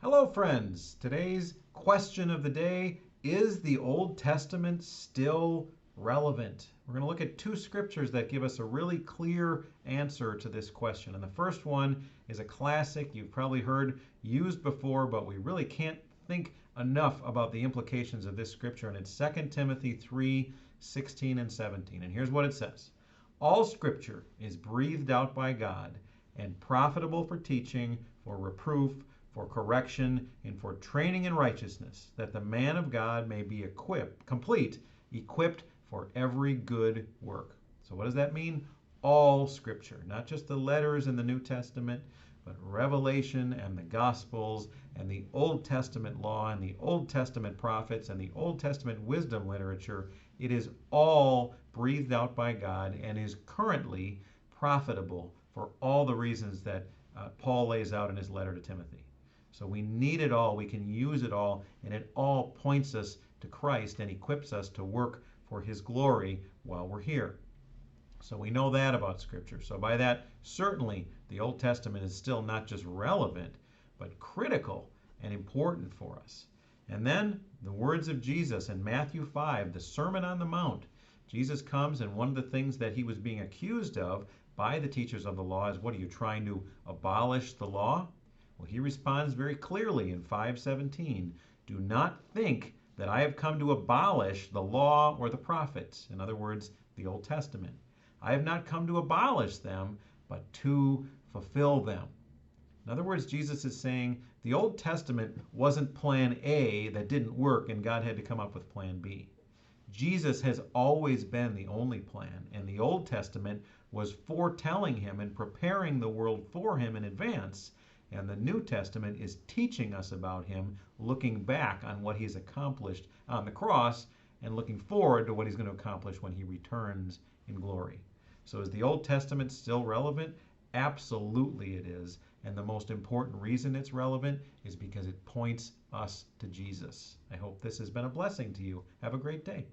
Hello, friends. Today's question of the day is the Old Testament still relevant? We're going to look at two scriptures that give us a really clear answer to this question. And the first one is a classic you've probably heard used before, but we really can't think enough about the implications of this scripture. And it's 2 Timothy 3:16 and 17. And here's what it says: All scripture is breathed out by God and profitable for teaching, for reproof, for correction, and for training in righteousness, that the man of God may be equipped for every good work. So what does that mean? All scripture, not just the letters in the New Testament, but Revelation and the Gospels and the Old Testament law and the Old Testament prophets and the Old Testament wisdom literature. It is all breathed out by God and is currently profitable for all the reasons that Paul lays out in his letter to Timothy. So we need it all, we can use it all, and it all points us to Christ and equips us to work for his glory while we're here. So we know that about Scripture. So by that, certainly the Old Testament is still not just relevant, but critical and important for us. And then the words of Jesus in Matthew 5, the Sermon on the Mount. Jesus comes, and one of the things that he was being accused of by the teachers of the law is, what are you trying to abolish the law? Well, he responds very clearly in 5:17, do not think that I have come to abolish the law or the prophets. In other words, the Old Testament. I have not come to abolish them, but to fulfill them. In other words, Jesus is saying the Old Testament wasn't plan A that didn't work and God had to come up with plan B. Jesus has always been the only plan, and the Old Testament was foretelling him and preparing the world for him in advance. And the New Testament is teaching us about him, looking back on what he's accomplished on the cross and looking forward to what he's going to accomplish when he returns in glory. So is the Old Testament still relevant? Absolutely it is. And the most important reason it's relevant is because it points us to Jesus. I hope this has been a blessing to you. Have a great day.